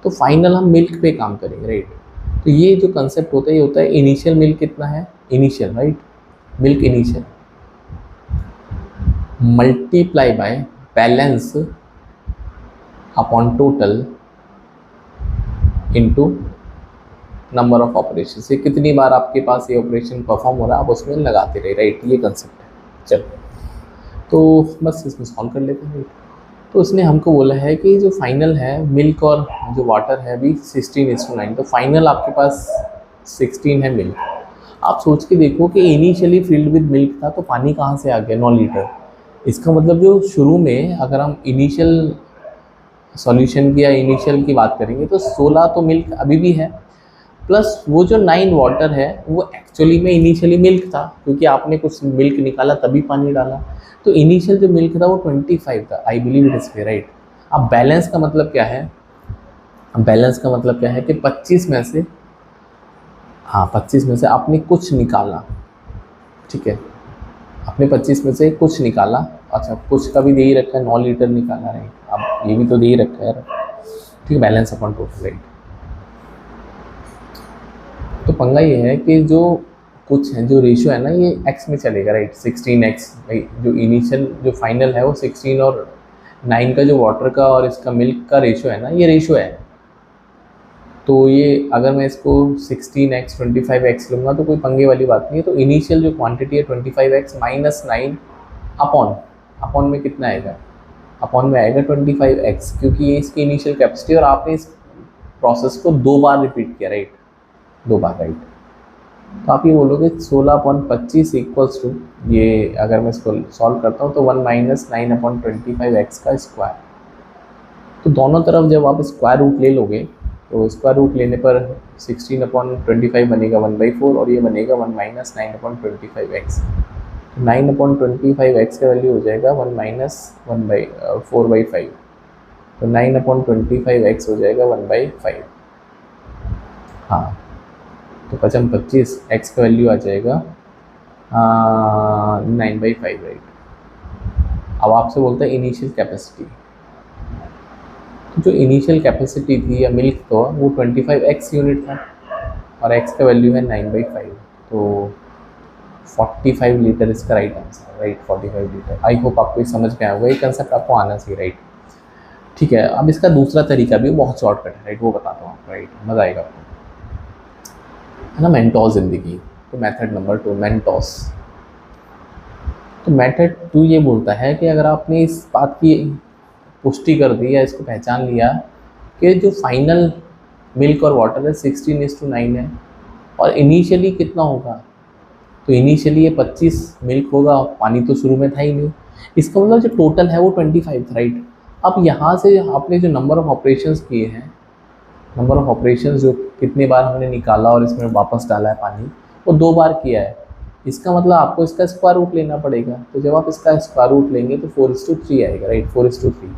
तो फाइनल हम मिल्क पे काम करेंगे, राइट। तो ये जो कंसेप्ट होता है ये होता है इनिशियल मिल्क कितना है, initial, right, milk initial multiply by balance upon total into number of operation. से कितनी बार आपके पास ये ऑपरेशन परफॉर्म हो रहा है आप उसमें लगाते रहे, राइट। ये कंसेप्ट है। चलो, तो बस इसमें सॉल्व कर लेते हैं, राइट। तो उसने हमको बोला है कि जो फाइनल है मिल्क और जो वाटर है अभी 16:9, तो फाइनल आपके पास 16 है मिल्क। आप सोच के देखो कि इनिशियली फिल्ड विद मिल्क था तो पानी कहाँ से आ गया 9 लीटर। इसका मतलब जो शुरू में अगर हम इनिशियल सॉल्यूशन की या इनिशियल की बात करेंगे तो 16 तो मिल्क अभी भी है, प्लस वो जो 9 वाटर है वो एक्चुअली में इनिशियली मिल्क था, क्योंकि आपने कुछ मिल्क निकाला तभी पानी डाला। तो इनिशियल जो मिल्क था वो 25 था। आई believe it is clear, right. अब बैलेंस का मतलब क्या है? बैलेंस का मतलब क्या है कि 25 में से, हाँ 25 में से आपने कुछ निकाला, ठीक है, आपने 25 में से कुछ निकाला। अच्छा, कुछ का भी दे ही रखा है, 9 लीटर निकाला, राइट। अब ये भी तो दे ही रखा है, ठीक है, बैलेंस अपॉन टोटल, राइट। तो पंगा ये है कि जो कुछ है, जो रेशियो है ना, ये x में चलेगा, राइट। 16x, भाई जो इनिशियल जो फाइनल है वो 16 और 9 का जो वाटर का और इसका मिल्क का रेशियो है ना, ये रेशियो है। तो ये अगर मैं इसको 16x 25x लूँगा तो कोई पंगे वाली बात नहीं है। तो इनिशियल जो क्वांटिटी है 25x माइनस 9 अपॉन में कितना आएगा? अपॉन में आएगा 25x, क्योंकि ये इसकी इनिशियल कैपेसिटी और आपने इस प्रोसेस को 2 बार रिपीट किया, राइट, 2 बार, राइट। तो आप ये बोलोगे 16/25 इक्वल्स टू, ये अगर मैं इसको सॉल्व करता हूँ तो 1 - 9/25x का स्क्वायर। तो दोनों तरफ जब आप स्क्वायर रूट ले लोगे तो स्क्वायर रूट लेने पर 16/25 बनेगा 1/4 और ये बनेगा 1 - 9/25x। 9/25x का वैल्यू हो जाएगा 1 - 4/5। तो 9/25x हो जाएगा 1/5। हाँ, तो 25 x का वैल्यू आ जाएगा 9/5, राइट। अब आपसे बोलता है इनिशियल कैपेसिटी। तो जो इनिशियल कैपेसिटी थी या मिल्क तो वो 25x यूनिट था और x का वैल्यू है 9/5, तो 45 लीटर इसका right answer, right, 45 litre. I hope आपको ये समझ में आया होगा, ये कंसेप्ट आपको आना चाहिए, राइट। ठीक है, अब इसका दूसरा तरीका भी बहुत शॉर्टकट है, राइट, वो बताता हूँ आपको, राइट, मज़ा आएगा आपको, है ना। मेंटोस ज़िंदगी, तो मेथड नंबर 2 मेंटोस। तो मेथड 2 ये बोलता है कि अगर आपने इस बात की पुष्टि कर दी या इसको पहचान लिया कि जो फाइनल मिल्क और वाटर है 16:9 है और इनिशियली कितना होगा, तो इनिशियली ये 25 मिल्क होगा, पानी तो शुरू में था ही नहीं। इसका मतलब जो टोटल है वो 25 था, राइट। अब यहाँ से आपने जो नंबर ऑफ ऑपरेशंस किए हैं, नंबर ऑफ ऑपरेशंस जो कितने बार हमने निकाला और इसमें वापस डाला है पानी, वो 2 बार किया है। इसका मतलब आपको इसका स्क्वायर रूट लेना पड़ेगा। तो जब आप इसका स्क्वायर रूट लेंगे तो 4:3 आएगा, राइट, 4:3।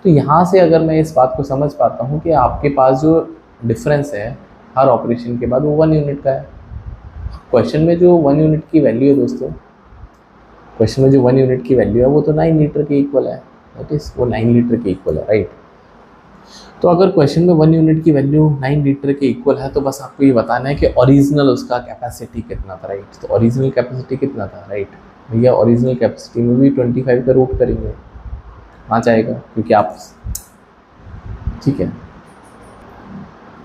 तो यहाँ से अगर मैं इस बात को समझ पाता हूँ कि आपके पास जो डिफरेंस है हर ऑपरेशन के बाद वो 1 यूनिट का है। क्वेश्चन में जो 1 यूनिट की वैल्यू है दोस्तों, क्वेश्चन में जो 1 यूनिट की वैल्यू है वो तो 9 लीटर के इक्वल है, दैट इज़ वो 9 लीटर के इक्वल है, राइट। तो अगर क्वेश्चन में 1 यूनिट की वैल्यू 9 लीटर के इक्वल है तो बस आपको ये बताना है कि ओरिजिनल उसका कैपेसिटी कितना था, राइट। तो ओरिजिनल कैपेसिटी कितना था, राइट। भैया ओरिजिनल कैपेसिटी में भी 25 का रूट करेंगे, आ जाएगा, क्योंकि आप, ठीक है।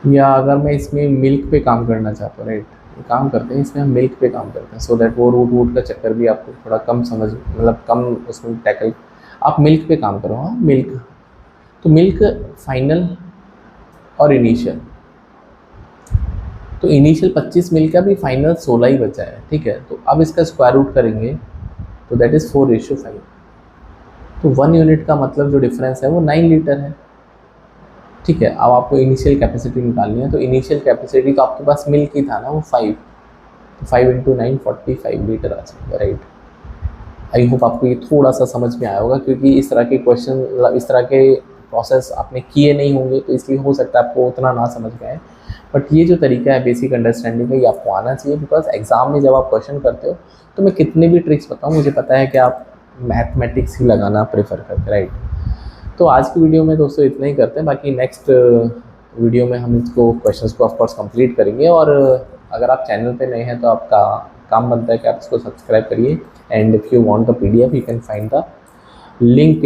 या अगर मैं इसमें मिल्क पे काम करना चाहता हूँ, राइट, काम करते हैं इसमें हम मिल्क पे काम करते हैं, सो दैट वो रूट वूट का चक्कर भी आपको थोड़ा कम समझ, मतलब कम उसमें टैकल, आप मिल्क पे काम करो। हाँ, मिल्क, तो मिल्क फाइनल और इनिशियल, तो इनिशियल 25 मिल का भी फाइनल 16 ही बचा है, ठीक है। तो अब इसका स्क्वायर रूट करेंगे तो दैट इज़ 4:5। तो 1 यूनिट का मतलब जो डिफरेंस है वो 9 लीटर है, ठीक है। अब आपको इनिशियल कैपेसिटी निकालनी है, तो इनिशियल कैपेसिटी तो आपके पास मिल्क ही था ना, वो 5, तो 5 × 9 45 लीटर आ जाएगा, राइट। आई होप आपको ये थोड़ा सा समझ में आया होगा, क्योंकि इस तरह के क्वेश्चन, मतलब इस तरह के प्रोसेस आपने किए नहीं होंगे, तो इसलिए हो सकता है आपको उतना ना समझ में आए। बट ये जो तरीका है बेसिक अंडरस्टैंडिंग का, ये आपको आना चाहिए, बिकॉज एग्जाम में जब आप क्वेश्चन करते हो तो मैं कितने भी ट्रिक्स बताऊँ, मुझे पता है कि आप मैथमेटिक्स ही लगाना प्रेफर करते, राइट। तो आज की वीडियो में दोस्तों इतना ही करते हैं, बाकी नेक्स्ट वीडियो में हम इसको क्वेश्चंस को ऑफकोर्स कंप्लीट करेंगे। और अगर आप चैनल पे नए हैं तो आपका काम बनता है कि आप इसको सब्सक्राइब करिए, and if you want the PDF you can find the link